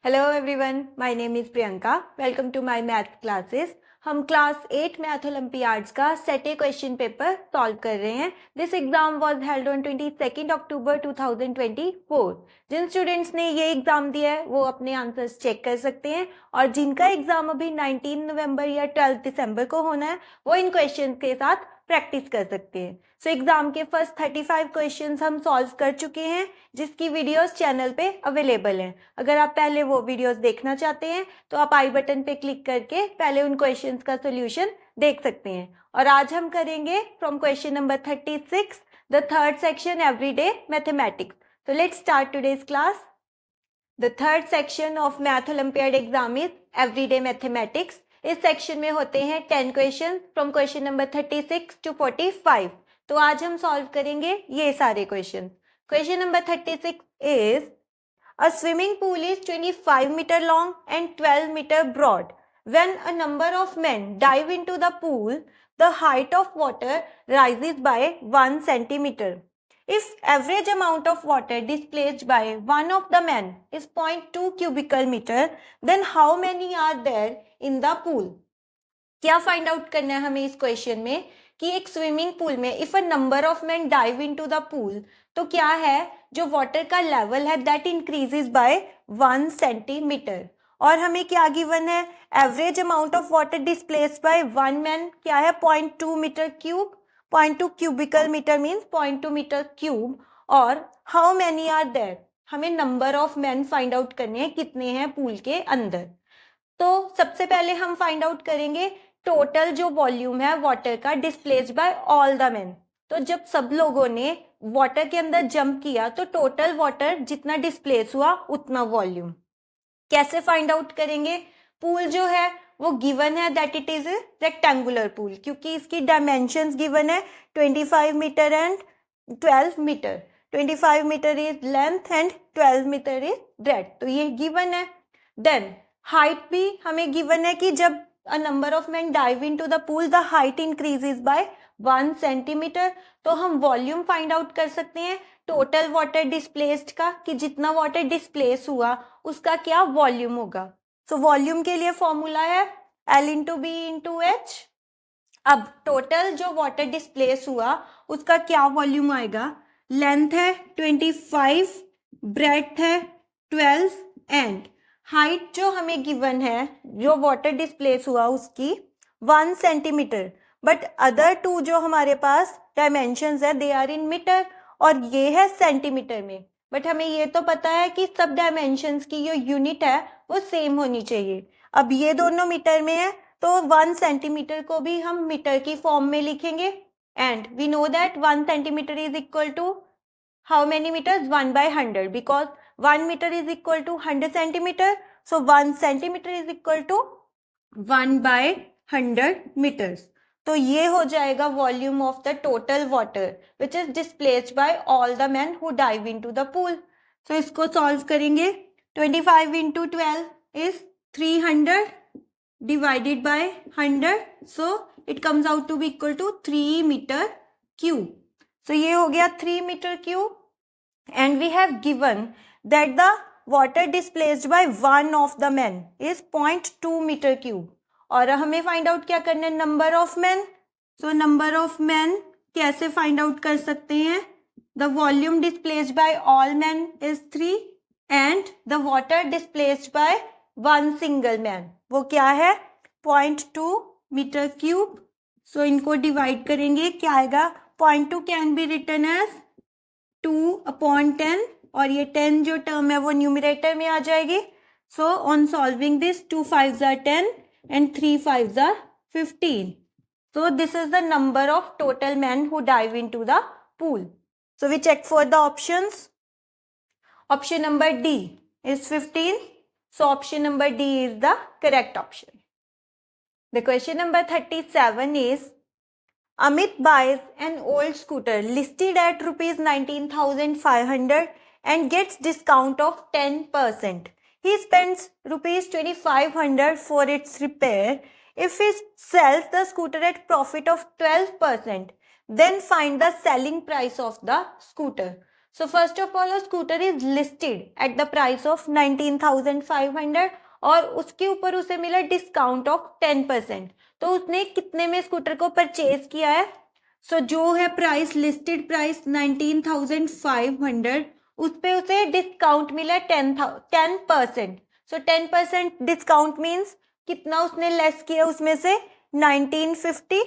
Hello everyone, my name is Priyanka. Welcome to my math classes. हम class 8 math olympiads का set A question paper solve कर रहे हैं। This exam was held on 22 October 2024। जिन students ने ये exam दिया है वो अपने आंसर्स चेक कर सकते हैं, और जिनका एग्जाम अभी 19 नवंबर या 12 दिसंबर को होना है वो इन क्वेश्चन के साथ प्रैक्टिस कर सकते हैं। सो एग्जाम के फर्स्ट 35 क्वेश्चंस हम सॉल्व कर चुके हैं, जिसकी वीडियोस चैनल पे अवेलेबल हैं। अगर आप पहले वो वीडियोस देखना चाहते हैं तो आप आई बटन पे क्लिक करके पहले उन क्वेश्चंस का सॉल्यूशन देख सकते हैं। और आज हम करेंगे from question number 36 the third section everyday mathematics. तो let's start today's class. The third section of math olympiad exam is everyday mathematics. इस सेक्शन में होते हैं 10 question from question number 36 to 45। तो आज हम सॉल्व करेंगे ये सारे question. Question number 36 is a swimming pool is 25 meter long and 12 meter broad. When a number of men dive into the pool, the height of water rises by 1 centimeter. If average amount of water displaced by one of the men is 0.2 cubical meter, then how many are there in the pool? क्या find out करना है हमें इस question में कि एक swimming pool में if a number of man dive into the pool, तो क्या है जो वाटर का लेवल है दैट इंक्रीजेस बाय 1 सेंटीमीटर। और हमें क्या गिवन है, average amount of water displaced by one man क्या है 0.2 metre cube, 0.2 cubical metre means 0.2 metre cube. और हाउ मैनी आर देयर, हमें number of man find out करने हैं कितने हैं पूल के अंदर। तो सबसे पहले हम फाइंड आउट करेंगे टोटल जो वॉल्यूम है वाटर का displaced by all the man. तो जब सब लोगों ने वाटर के अंदर जंप किया तो टोटल वाटर जितना डिस्प्लेस हुआ उतना वॉल्यूम। कैसे फाइंड आउट करेंगे, पूल जो है वो गिवन है that it is rectangular pool, क्योंकि इसकी डायमेंशंस गिवन है 25 metre and 12 metre. 25 metre is length and 12 metre is breadth, तो ये गिवन है। देन हाइट भी हमें गिवन है कि जब a number of men dive into the pool the height increases by 1 centimetre. तो हम वॉल्यूम फाइंड आउट कर सकते हैं टोटल वाटर डिस्प्लेस्ड का, कि जितना वाटर डिस्प्लेस हुआ उसका क्या वॉल्यूम होगा। सो वॉल्यूम के लिए फॉर्मूला है L into b into h. अब टोटल जो वाटर डिस्प्लेस हुआ उसका क्या वॉल्यूम आएगा, लेंथ है 25, ब्रेड्थ है 12 एंड हाइट जो हमें गिवन है जो वाटर डिस्प्लेस हुआ उसकी 1 सेंटीमीटर। बट अदर टू जो हमारे पास डायमेंशंस है दे आर इन मीटर और ये है सेंटीमीटर में। बट हमें ये तो पता है कि सब डायमेंशंस की जो यूनिट है वो सेम होनी चाहिए। अब ये दोनों मीटर में है तो 1 सेंटीमीटर को भी हम मीटर की फॉर्म में लिखेंगे। And we know that 1 centimetre is equal to how many metres, 1/100, because 1 metre is equal to 100 centimetre. So 1 centimetre is equal to 1/100 metres. तो ये हो जाएगा volume of the total water which is displaced by all the man who dive into the pool. So इसको solve करेंगे। 25 into 12 is 300 divided by 100, so it comes out to be equal to 3 meter cube. So ये हो गया 3 meter cube, and we have given that the water displaced by one of the men is 0.2 meter cube. और हमें find out क्या करना है, number of man. So number of man कैसे find out कर सकते हैं, the volume displaced by all man is 3 and the water displaced by one single man वो क्या है 0.2 मीटर क्यूब। सो इनको डिवाइड करेंगे, क्या आएगा 0.2 कैन बी रिटन एज 2/10 और ये 10 जो टर्म है वो न्यूमरेटर में आ जाएगी। So on solving this 2 5s are 10 and 3 5s are 15. So this is the number of total men who dive into the pool. So we check for the options. Option number D is 15. So option number D is the correct option. The question number 37 is Amit buys an old scooter listed at rupees 19,500 and gets discount of 10%. He spends rupees 2,500 for its repair. If he sells the scooter at profit of 12%, then find the selling price of the scooter. So first of all, a scooter is listed at the price of 19,500 और उसके ऊपर उसे मिला discount of 10%. तो उसने कितने में scooter को परचेज किया है? सो जो है प्राइस, लिस्टेड प्राइस 19,500, उस पे उसे डिस्काउंट मिला 10%. सो 10% डिस्काउंट मीन्स कितना उसने लेस किया उसमें से? 1950.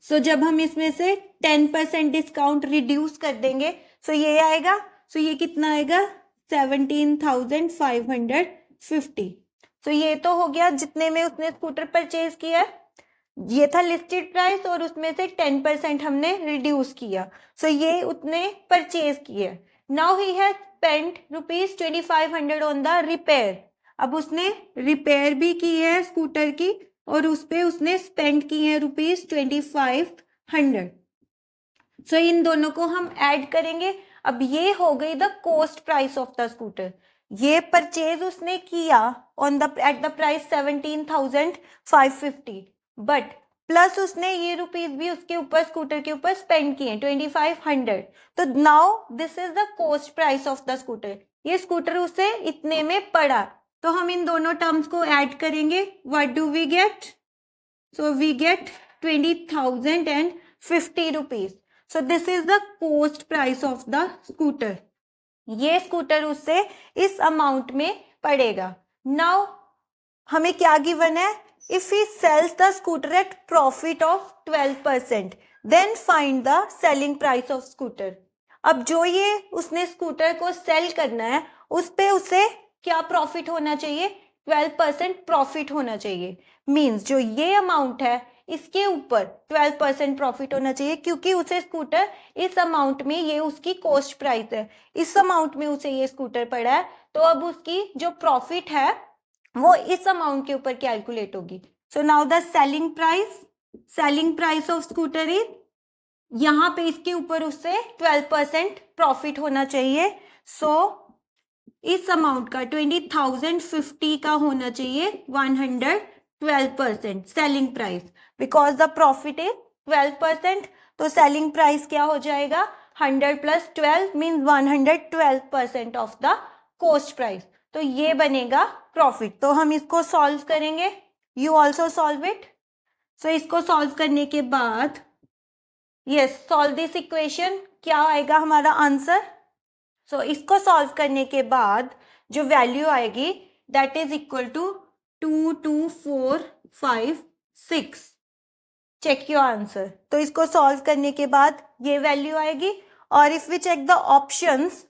सो जब हम इसमें से 10% डिस्काउंट रिड्यूस कर देंगे सो ये आएगा. सो ये कितना आएगा? 17,550. सो ये तो हो गया जितने में उसने स्कूटर परचेज किया है. ये था लिस्टेड प्राइस और उसमें से 10% हमने रिड्यूस किया. सो ये उसने परचेज किया. Now he has spent ₹2500 on the repair. अब उसने रिपेयर भी की है स्कूटर की और उस पे उसने स्पेंड की है ₹2500. सो इन दोनों को हम ऐड करेंगे. अब ये हो गई the cost price of the scooter. ये परचेज उसने किया on the at the price 17,550, but plus उसने ये रुपीज भी उसके ऊपर स्कूटर के ऊपर स्पेंड किए 2500. तो now this is the cost price of the scooter. ये स्कूटर उसे इतने में पड़ा. तो हम इन दोनों टर्म्स को ऐड करेंगे. What do we get? So we get 20,050 rupees. So this is the cost price of the scooter. ये स्कूटर उससे इस अमाउंट में पड़ेगा. नाउ हमें क्या गिवन है? If he sells the scooter at profit of 12%, then find the selling price of scooter. अब जो ये उसने स्कूटर को सेल करना है उस पे उसे क्या प्रॉफिट होना चाहिए? 12% प्रॉफिट होना चाहिए. मीन्स जो ये अमाउंट है इसके ऊपर 12% प्रॉफिट होना चाहिए क्योंकि उसे स्कूटर इस अमाउंट में, ये उसकी कॉस्ट प्राइस है, इस अमाउंट में उसे ये स्कूटर पड़ा है. तो अब उसकी जो प्रॉफिट है वो इस अमाउंट के ऊपर कैलकुलेट होगी. So now the selling price of scooter is, यहाँ पे इसके ऊपर उससे 12% प्रॉफिट होना चाहिए. सो इस अमाउंट का 20,050 का होना चाहिए 112% selling price, because the profit is 12%. तो सेलिंग प्राइस क्या हो जाएगा? 100 plus 12 means 112% of the cost price. तो ये बनेगा प्रॉफिट. तो हम इसको सॉल्व करेंगे. You also solve it. So इसको सॉल्व करने के बाद, यस, सॉल्व दिस इक्वेशन. क्या आएगा हमारा आंसर? सो इसको सॉल्व करने के बाद जो वैल्यू आएगी that is equal to 22456. Check your answer. तो इसको सॉल्व करने के बाद ये वैल्यू आएगी. और if we check the options,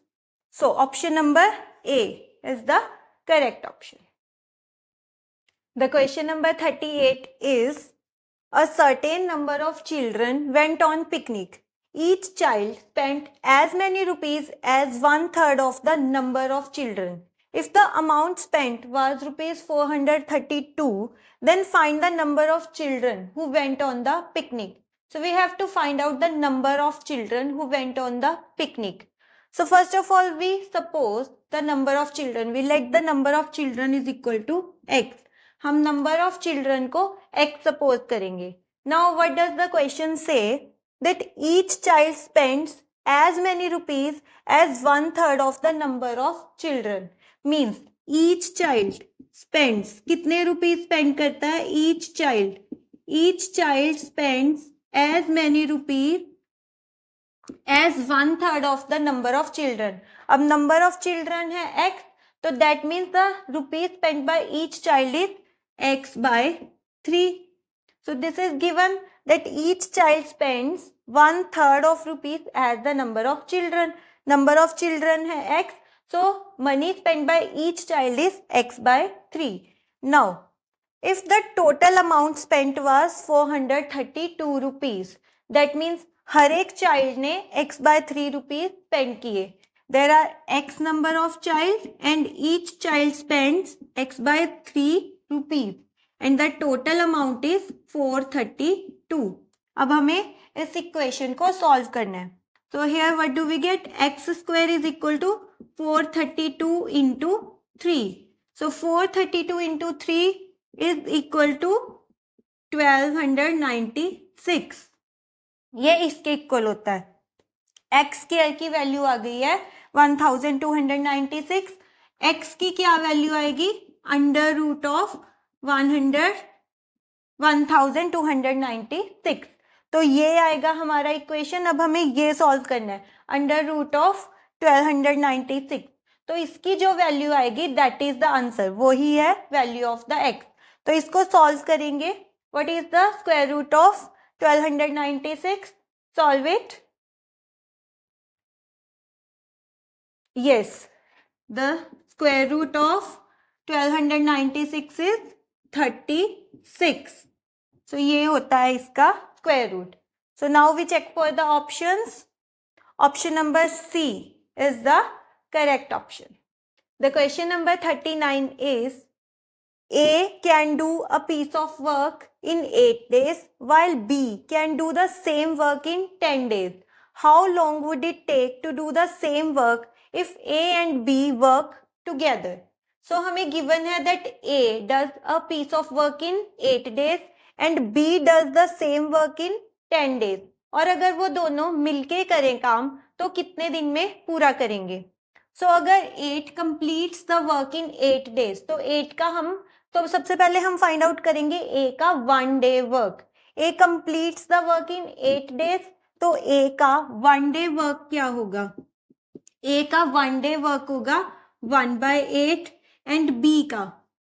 so option number A is the correct option. The question number 38 is a certain number of children went on picnic. Each child spent as many rupees as 1/3 of the number of children. If the amount spent was rupees 432, then find the number of children who went on the picnic. So we have to find out the number of children who went on the picnic. So first of all, we suppose the number of children. We let the number of children is equal to x. हम number of children को x suppose करेंगे. Now what does the question say? That each child spends as many rupees as 1/3 of the number of children. Means each child spends, कितने rupees spend करता है? Each child spends as many rupees as 1/3 of the number of children. अब number of children है x, तो that means the rupees spend by each child is x by 3. So this is given that each child spends 1/3 of rupees as the number of children. Number of children है x, so money spent by each child is x by 3. Now, if the total amount spent was 432 rupees, that means हर एक child ने x by 3 rupees spend किए. There are x number of child and each child spends x by 3 rupees and the total amount is 432. अब हमें इस equation को solve करना है. So here what do we get? X square is equal to 432 into 3. So 432 into 3 is equal to 1296. ये इसके equal होता है. एक्स स्क्वायर की वैल्यू आ गई है 1296, एक्स की क्या वैल्यू आएगी अंडर रूट ऑफ 1296, तो ये आएगा हमारा इक्वेशन। अब हमें ये सॉल्व करना है अंडर रूट ऑफ 1296, तो इसकी जो वैल्यू आएगी दैट इज द आंसर, वो ही है वैल्यू ऑफ द एक्स। तो इसको सॉल्व करेंगे। What is the square root of 1296? Solve it. yes, the square root of 1296 is 36, so ये होता है इसका square root. So now we check for the options. Option number C is the correct option. The question number 39 is, A can do a piece of work in 8 days while B can do the same work in 10 days. How long would it take to do the same work if A and B work together? So हमें given है that A does a piece of work in 8 days and B does the same work in 10 days. और अगर वो दोनों मिलके करें काम तो कितने दिन में पूरा करेंगे? So अगर 8 completes the work in 8 days, तो 8 का तो सबसे पहले हम फाइंड आउट करेंगे A का 1 day work. A completes the work in 8 days, तो A का 1 day वर्क क्या होगा? A का 1 day वर्क होगा 1/8 एंड B का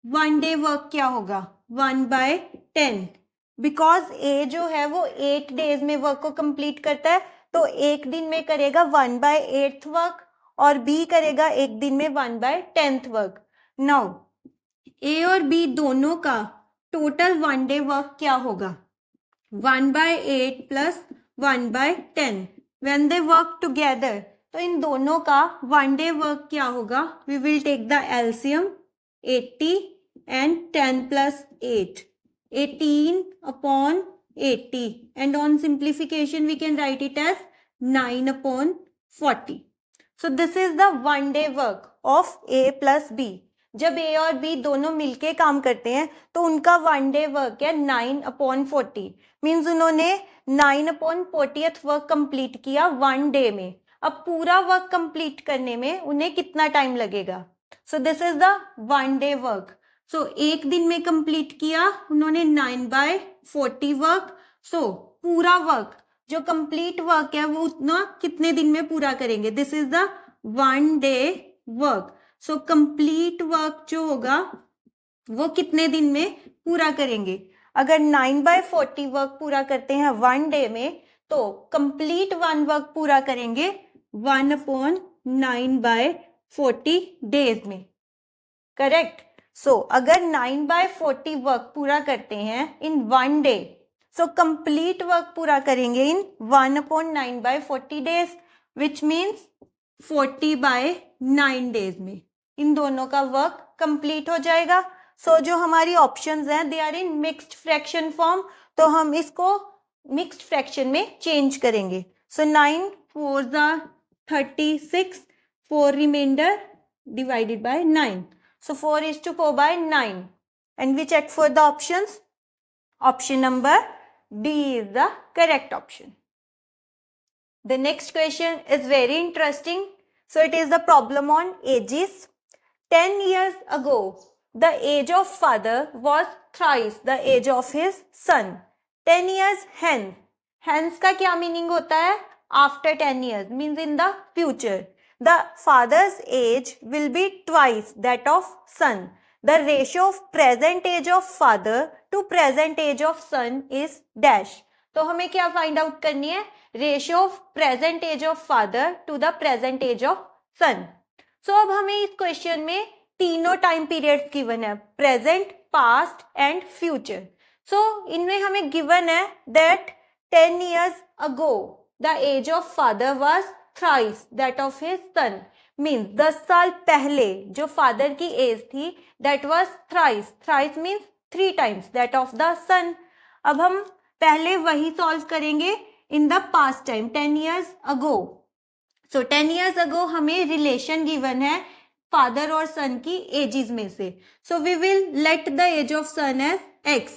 1 day वर्क क्या होगा 1/10। बिकॉज A जो है वो 8 days में वर्क को कंप्लीट करता है, तो एक दिन में करेगा 1/8 वर्क और B करेगा एक दिन में 1/10 वर्क। नाउ A और B दोनों का टोटल 1 day वर्क क्या होगा 1/8 plus 1/10 when they work together, तो इन दोनों का 1 day वर्क क्या होगा? We will take the LCM 80 and 10 plus 8, 18/80, and on simplification we can write it as 9/40. So this is the 1 day work of A plus B. जब A और B दोनों मिलके काम करते हैं तो उनका 1 day वर्क है 9/40, मीन्स उन्होंने 9/40th वर्क कंप्लीट किया 1 day में। अब पूरा वर्क कंप्लीट करने में उन्हें कितना टाइम लगेगा? So this is the 1 day work. So एक दिन में कंप्लीट किया उन्होंने 9/40 वर्क। सो पूरा वर्क जो कंप्लीट वर्क है वो उतना कितने दिन में पूरा करेंगे? This is the 1 day work. So complete work जो होगा वो कितने दिन में पूरा करेंगे? अगर 9/40 वर्क पूरा करते हैं 1 day में, तो कंप्लीट 1 वर्क पूरा करेंगे 1/9/40 डेज में। करेक्ट। सो अगर 9/40 वर्क पूरा करते हैं इन 1 day, सो कंप्लीट वर्क पूरा करेंगे इन 1/9/40 डेज, विच मीन्स 40/9 डेज में इन दोनों का वर्क कंप्लीट हो जाएगा। सो जो हमारी ऑप्शंस हैं they are in mixed fraction form, तो हम इसको मिक्स्ड फ्रैक्शन में चेंज करेंगे। सो 9 4s are 36, 4 remainder divided by 9. So 4:4/9, and we check for the options. Option number D is the correct option. The next question is very interesting. So it is the problem on ages. 10 years ago, the age of father was thrice the age of his son. 10 years hence. Hence का क्या meaning होता है? After 10 years means in the future. The father's age will be twice that of son. The ratio of present age of father to present age of son is dash. तो हमें क्या find out करनी है? Ratio of present age of father to the present age of son. So अब हमें इस question में तीनों टाइम पीरियड्स गिवन है, प्रेजेंट, पास्ट एंड फ्यूचर। सो इनमें हमें गिवन है that 10 years ago the age of father was thrice that of his son. Means 10 साल पहले जो फादर की एज थी that was thrice. Thrice means 3 times that of the son. अब हम पहले वही सॉल्व करेंगे in the past time 10 years ago. So 10 years ago हमें रिलेशन गिवन है फादर और सन की एजेस में से। So we will let the age of son as x.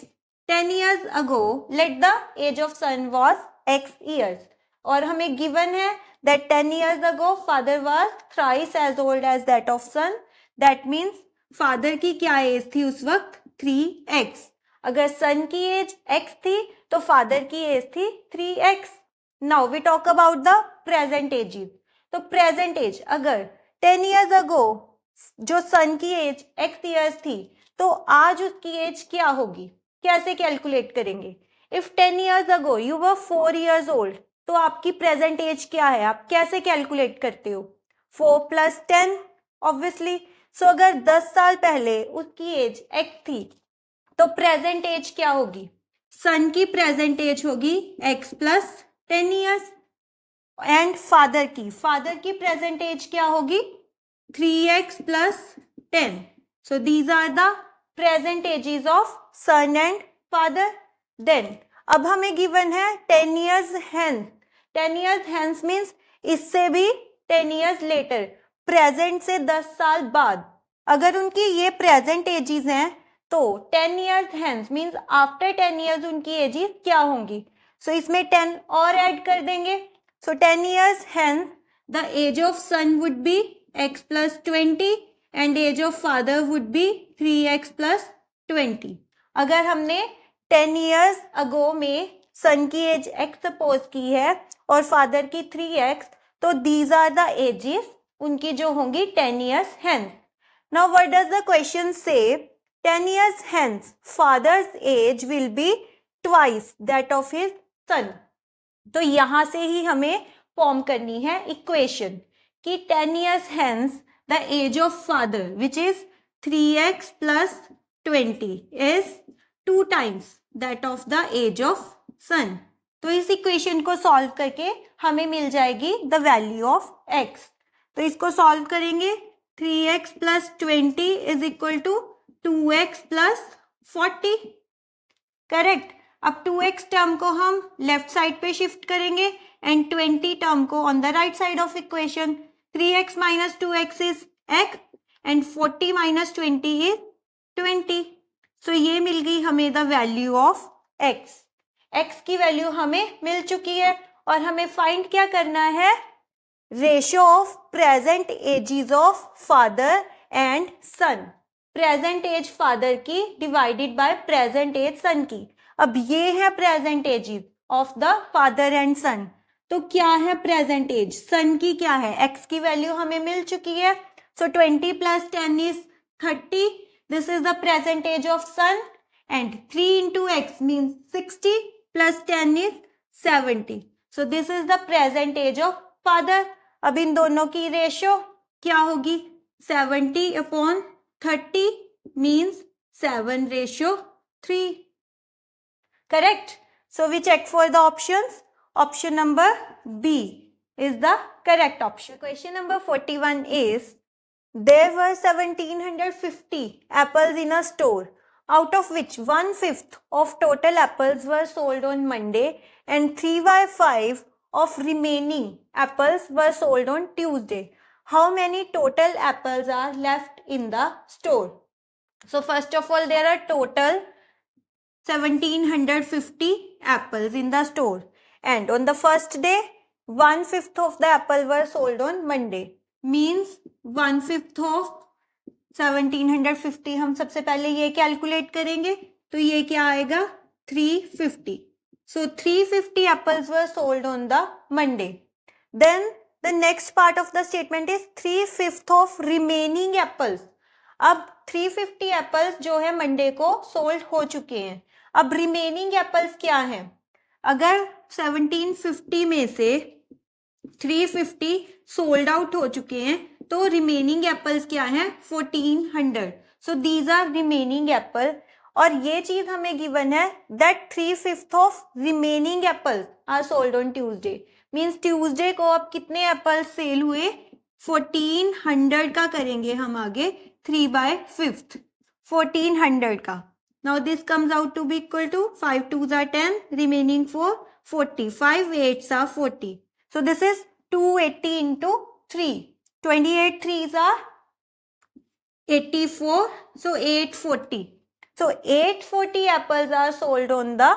10 years ago let the age of son was x years. और हमें given है that 10 years ago father was thrice as old as that of son. That means father की क्या as थी उस वक्त 3x. अगर सन की एज x थी तो फादर की एज थी 3x. Now we talk about the present ages. तो प्रेजेंट एज अगर 10 years ago जो सन की एज x years थी तो आज उसकी एज क्या होगी, कैसे कैलकुलेट करेंगे? If 10 years ago you were 4 years old, तो आपकी प्रेजेंट एज क्या है, आप कैसे कैलकुलेट करते हो? 4 + 10 ऑब्वियसली. सो अगर 10 साल पहले उसकी एज x थी तो प्रेजेंट एज क्या होगी? सन की प्रेजेंट एज होगी x + 10 years. एंड फादर की प्रेजेंट एज क्या होगी? 3x + 10. So these are the present ages of son and father. Then अब हमें गिवन है 10 years hence. 10 years hence means इससे भी 10 years later, प्रेजेंट से 10 साल बाद. अगर उनकी ये प्रेजेंट एजेस हैं तो 10 years hence means after 10 years उनकी एजेस क्या होंगी? सो इसमें 10 और ऐड कर देंगे. सो 10 years hence the age of son would be x + 20 and age of father would be 3x + 20. अगर हमने 10 years ago में सन की एज x सपोज की है और फादर की 3x, तो these are the ages उनकी जो होंगी 10 years hence. Now what does the question say? 10 years hence father's age will be twice that of his son. तो यहां से ही हमें फॉर्म करनी है इक्वेशन कि 10 years hence the age of father which is 3x + 20 is 2 times that of the age of son. तो इस equation को सॉल्व करके हमें मिल जाएगी द वैल्यू ऑफ x. तो इसको सॉल्व करेंगे. 3x + 20 = 2x + 40. करेक्ट. अब 2x टर्म को हम लेफ्ट साइड पे शिफ्ट करेंगे एंड 20 टर्म को on the right side of equation. 3x - 2x is x and 40 - 20 is 20. सो ये मिल गई हमें the value of x. x की वैल्यू हमें मिल चुकी है और हमें फाइंड क्या करना है? Ratio of present ages of father and son. Present age father की divided by present age son की. अब ये है present ages of the father and son. तो क्या है प्रेजेंट एज? सन की क्या है? x की वैल्यू हमें मिल चुकी है. So 20 + 10 is 30. This is the present age of son and 3 × x means 60 + 10 is 70. So this is the present age of father. अब इन दोनों की रेशियो क्या होगी? 70/30 means 7/3. Correct. So we check for the options. Option number B is the correct option. Question number 41 is, there were 1750 apples in a store, out of which 1/5 of total apples were sold on Monday and 3/5 of remaining apples were sold on Tuesday. How many total apples are left in the store? So first of all, there are total 1750 apples in the store and on the first day 1/5 of the apple were sold on Monday. Means 1/5 of 1750. हम सबसे पहले ये calculate करेंगे तो ये क्या आएगा? 350. So 350 apples were sold on the Monday. Then the next part of the statement is 3/5 of remaining apples. अब 350 एप्पल्स जो है मंडे को सोल्ड हो चुके हैं. अब रिमेनिंग एप्पल्स क्या हैं? अगर 1750 में से 350 सोल्ड आउट हो चुके हैं तो रिमेनिंग एप्पल्स क्या हैं? 1400. So these are remaining apple. और ये चीज हमें गिवन है that 3/5 of remaining apples are sold on Tuesday. Means Tuesday को अब कितने एप्पल्स सेल हुए? 1400 का करेंगे हम आगे. 3/5 1400 का. Now this comes out to be equal to 5 2s are 10, remaining 4 40. 5 8s are 40. So this is 280 into 3. 28 3s are 84. So 840. So 840 apples are sold on the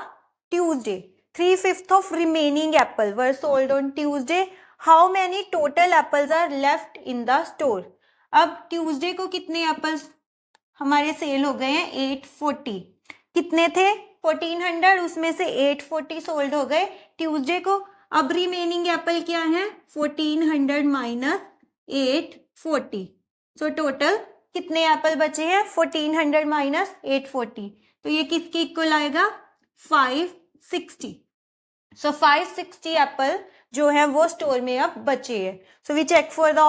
Tuesday. 3/5 of remaining apple were sold on Tuesday. How many total apples are left in the store? अब Tuesday को कितने apples हमारे cell हो गए हैं? 840. कितने थे? 1400. उसमें से 840 सोल्ड हो गए ट्यूसडे को. अब रिमेनिंग एप्पल क्या है? 1400 माइनस 840. सो टोटल कितने एप्पल बचे हैं? 1400 माइनस 840. तो ये किसके इक्वल आएगा? 560. सो 560 एप्पल जो है वो स्टोर में अब बचे हैं. So we check for the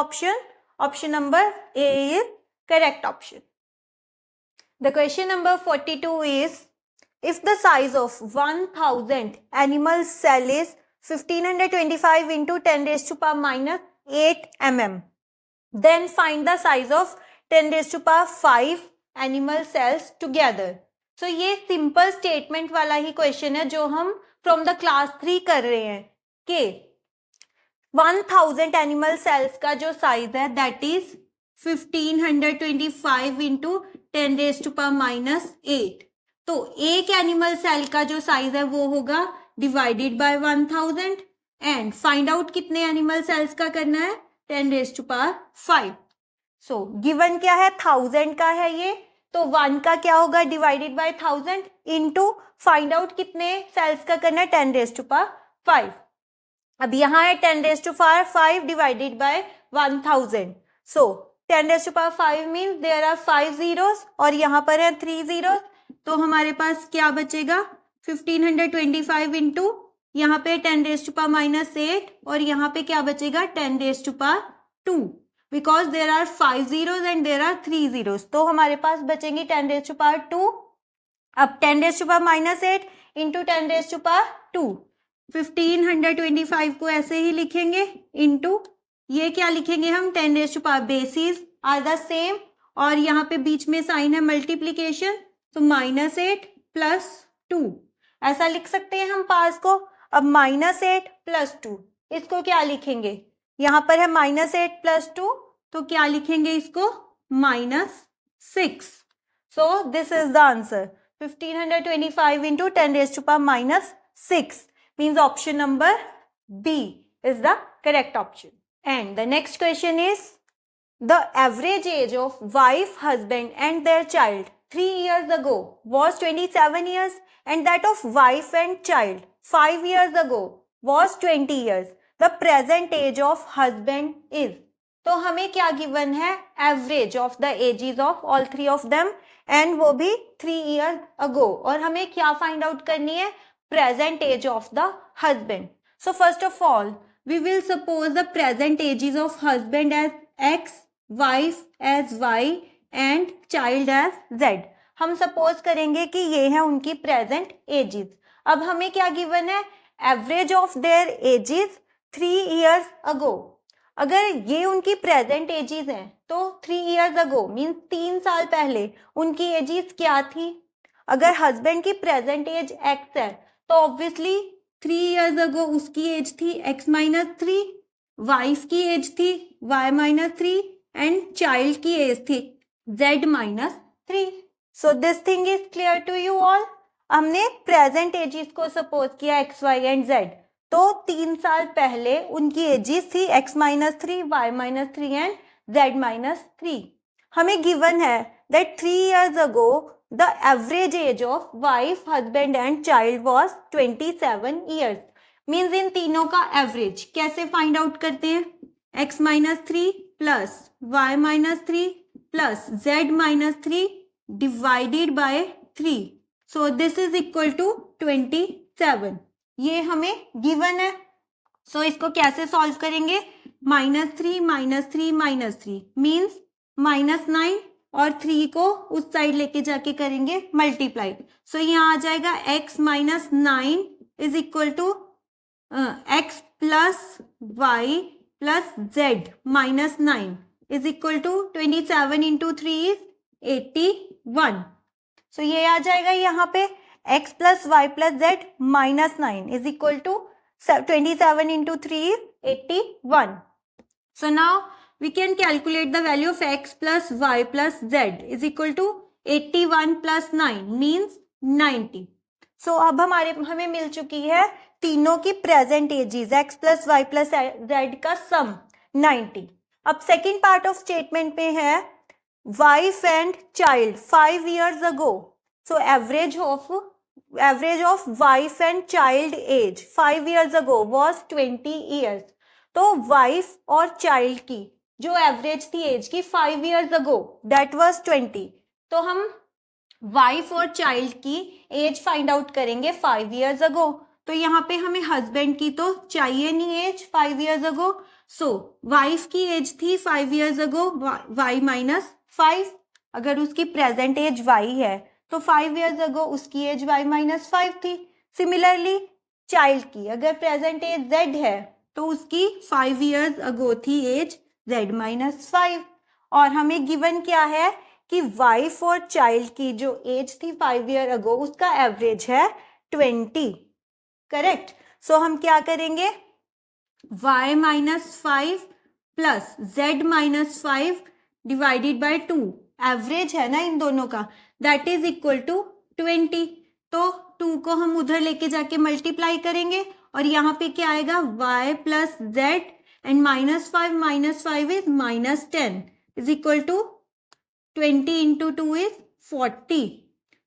option number A is correct option. The question number 42 is, if the size of 1000 animal cell is 1525 into 10 raised to power minus 8 mm, then find the size of 10 raised to power 5 animal cells together. So ये simple statement वाला ही question है जो हम from the class 3 कर रहे हैं कि 1000 animal cells का जो size है that is 1525 into 10 raised to power minus 8. तो एक एनिमल सेल का जो साइज है वो होगा divided by 1000 and find out कितने एनिमल सेल्स का करना है? 10 raised to power 5. So given क्या है? 1000 का है ये, तो 1 का क्या होगा? Divided by 1000 into find out कितने सेल्स का करना है? 10 raised to power 5. अब यहाँ है 10 raised to power 5 divided by 1000. So 10 raised to power 5 means there are 5 zeros और यहाँ पर है 3 zeros. तो हमारे पास क्या बचेगा? 1525 इंटू यहाँ पे 10 raised to power minus 8 और यहाँ पे क्या बचेगा? 10 raised to power 2 because there are 5 zeros and there are 3 zeros. तो हमारे पास बचेंगी 10 raised to power 2. अब 10 raised to power minus 8 into 10 raised to power 2. 1525 को ऐसे ही लिखेंगे इंटू ये क्या लिखेंगे हम? 10 raised to power basis are the same और यहाँ पे बीच में साइन है मल्टीप्लीकेशन, तो -8 प्लस 2 ऐसा लिख सकते हैं हम पास को. अब -8 प्लस 2 इसको क्या लिखेंगे? यहाँ पर है -8 प्लस 2 तो क्या लिखेंगे इसको? -6. सो this is the answer. 1525 into 10 raised to power -6 means option number B is the correct option. And the next question is, the average age of wife, husband and their child 3 years ago was 27 years and that of wife and child 5 years ago was 20 years. The present age of husband is. तो हमें क्या given है? Average of the ages of all 3 of them and वो भी 3 years ago. और हमें क्या find out करनी है? Present age of the husband. So first of all we will suppose the present ages of husband as X, wife as Y and child as Z. हम suppose करेंगे कि ये है उनकी प्रेजेंट एजेस. अब हमें क्या गिवन है? Average of their edges 3 years ago. अगर ये उनकी प्रेजेंट एजेस हैं तो 3 years ago मीन्स 3 साल पहले उनकी एजेस क्या थी? अगर हस्बैंड की प्रेजेंट एज X है तो ऑब्वियसली 3 years ago उसकी एज थी x माइनस 3, वाइफ की एज थी y माइनस 3 एंड चाइल्ड की एज थी z minus 3. So this thing is clear to you all. हमने प्रेजेंट एजेस को सपोज किया x, y एंड z. तो 3 साल पहले उनकी एजेस थी x minus 3, y minus 3 and z minus 3. हमें गिवन है that 3 years ago the average age of wife, husband and child was 27 years. Means इन तीनों का एवरेज कैसे फाइंड आउट करते हैं? x minus 3 plus y minus 3 plus z minus 3 divided by 3. So this is equal to 27. ये हमें given है. सो इसको कैसे सॉल्व करेंगे? -3 -3 -3 मीन्स -9 और 3 को उस साइड लेके जाके करेंगे मल्टीप्लाई. सो यहाँ आ जाएगा x minus 9 is equal to x plus y plus z minus 9 is equal to 27 into 3 is 81. So ये आ जाएगा यहाँ पे x plus y plus z minus 9 is equal to 27 into 3 is 81. So now we can calculate the value of x plus y plus z is equal to 81 plus 9 means 90. So अब हमें मिल चुकी है तीनों की present ages x plus y plus z का sum 90। अब second part of statement में है wife and child 5 years ago। So average of wife and child age 5 years ago was 20 years। तो वाइफ और चाइल्ड की जो एवरेज थी एज की 5 years ago that was 20। तो हम वाइफ और चाइल्ड की एज फाइंड आउट करेंगे 5 years ago। तो यहाँ पे हमें हस्बैंड की तो चाहिए नहीं एज 5 years ago। सो वाइफ की एज थी 5 years ago y माइनस 5। अगर उसकी प्रेजेंट एज y है तो 5 years ago उसकी एज y माइनस 5 थी। सिमिलरली चाइल्ड की अगर प्रेजेंट एज z है तो उसकी 5 years ago थी एज z माइनस 5। और हमें गिवन क्या है कि वाइफ और चाइल्ड की जो एज थी 5 year ago उसका एवरेज है 20। करेक्ट। सो हम क्या करेंगे y minus 5 plus z minus 5 divided by 2, average है ना इन दोनों का, दैट इज इक्वल टू 20। तो 2 को हम उधर लेके जाके मल्टीप्लाई करेंगे और यहाँ पे क्या आएगा y plus z and minus 5 is minus 10 is equal to 20 into 2 is 40।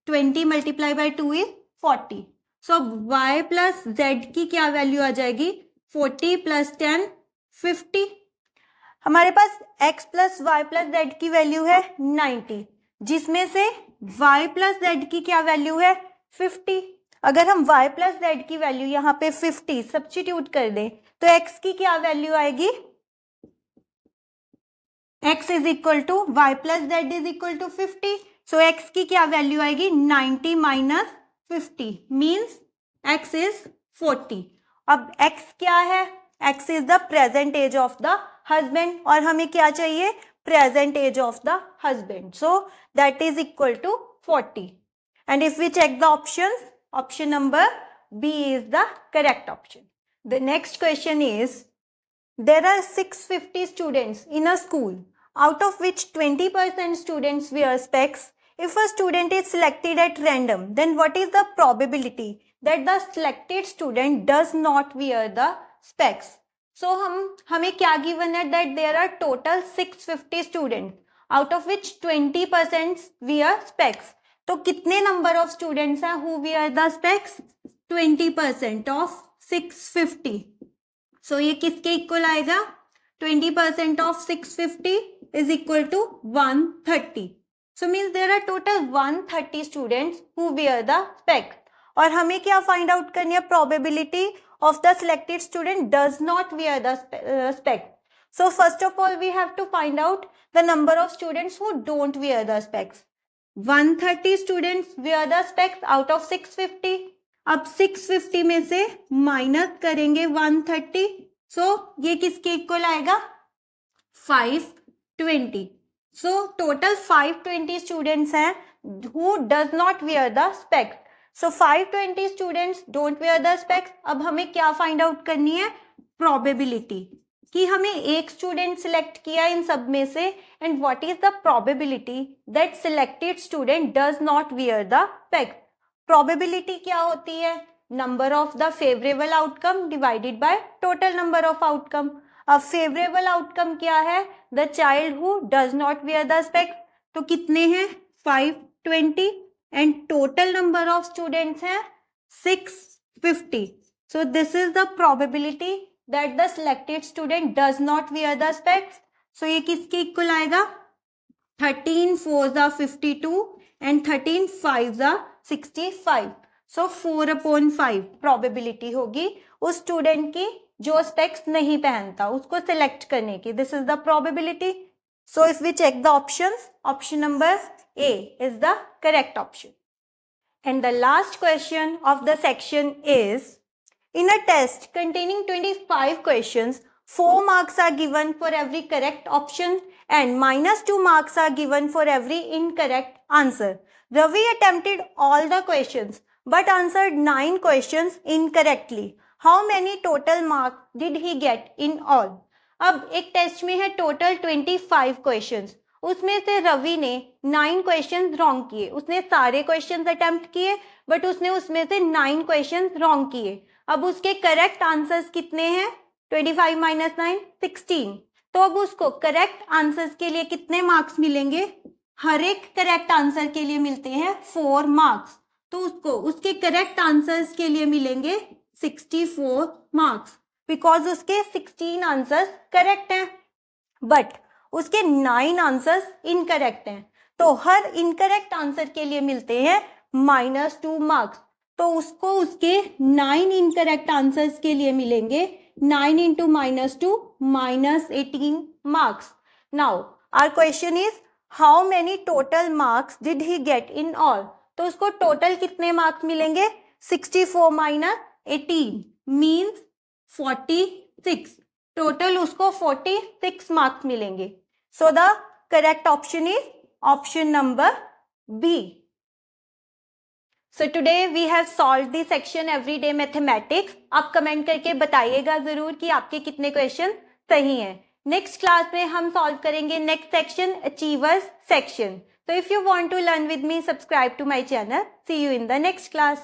20 multiply by 2 is 40। So y plus z की क्या वैल्यू आ जाएगी 40 plus 10 50। हमारे पास x plus y plus z की वैल्यू है 90 जिसमें से y plus z की क्या वैल्यू है 50। अगर हम y plus z की वैल्यू यहाँ पे 50 सब्स्टिट्यूट कर दें तो x की क्या वैल्यू आएगी x is equal to y plus z is equal to 50। So x की क्या वैल्यू आएगी 90 माइनस 50 मीन्स x इज 40। अब x क्या है x is the present age of the husband और हमें क्या चाहिए present age of the husband. So that is equal to 40। And if we check the options, option number B is the correct option. The next question is there are 650 students in a school, out of which 20% students wear specs. If a student is selected at random, then what is the probability that the selected student does not wear the specs? So हमें क्या given है that there are total 650 students, out of which 20% wear specs. तो कितने number of students हैं who wear the specs? 20% of 650। सो ये किसके equal आएगा 20% of 650 is equal to 130। So means there are total 130 students who wear the specs. और हमें क्या find out करनी है probability of the selected student does not wear the specs. So first of all we have to find out the number of students who don't wear the specs. 130 students wear the specs out of 650। अब 650 में से minus करेंगे 130। सो ये किसके equal आएगा 520। So total 520 students हैं who does not wear the specs. So 520 students don't wear the specs. अब हमें क्या फाइंड आउट करनी है प्रोबेबिलिटी कि हमें एक स्टूडेंट सिलेक्ट किया इन सब में से and what is the probability that selected student does not wear the specs. Probability क्या होती है number of the favourable outcome divided by total number of outcome. अब फेवरेबल आउटकम क्या है the child who does not wear the specs. तो कितने हैं 520 and total number of students हैं 650। सो this is the probability that the selected student does not wear the specs. सो ये किसके equal आएगा 13 4 52 एंड 13 5 65। सो 4/5 प्रोबेबिलिटी होगी उस स्टूडेंट की जो स्पेक्स नहीं पहनता उसको सिलेक्ट करने की। This is the probability. So if we check the options, option number A is the correct option. And the last question of the section is in a test containing 25 questions 4 marks are given for every correct option and -2 marks are given for every incorrect answer. Ravi attempted all the questions but answered 9 questions incorrectly. How many total marks did he get in all? अब एक test में है total 25 questions उसमें से रवि ने 9 questions wrong किए। उसने सारे क्वेश्चंस अटेम्प्ट किए बट उसने उसमें से 9 क्वेश्चंस रॉन्ग किए। अब उसके करेक्ट आंसर्स कितने हैं? 25 माइनस 9 16। तो अब उसको करेक्ट आंसर्स के लिए कितने मार्क्स मिलेंगे? हर एक करेक्ट आंसर के लिए मिलते हैं 4 मार्क्स। तो उसको उसके करेक्ट आंसर्स के लिए मिलेंगे 64 मार्क्स, बिकॉज उसके 16 आंसर्स करेक्ट हैं बट उसके 9 आंसर्स इनकरेक्ट हैं। तो हर इनकरेक्ट आंसर के लिए मिलते हैं -2 मार्क्स। तो उसको उसके 9 इनकरेक्ट आंसर्स के लिए मिलेंगे 9 into -2 -18 marks. Now our question is how many total marks did he get in all? तो उसको टोटल कितने मार्क्स मिलेंगे? 64 माइनस 18 मीन्स 46। टोटल उसको 46 मार्क्स मिलेंगे। So the correct option is option number B. So today we have solved the section everyday mathematics. आप comment करके बताइएगा जरूर कि आपके कितने क्वेश्चन सही हैं। नेक्स्ट क्लास में हम सॉल्व करेंगे next section, achievers section. So if you want to learn with me, subscribe to my channel. See you in the next class.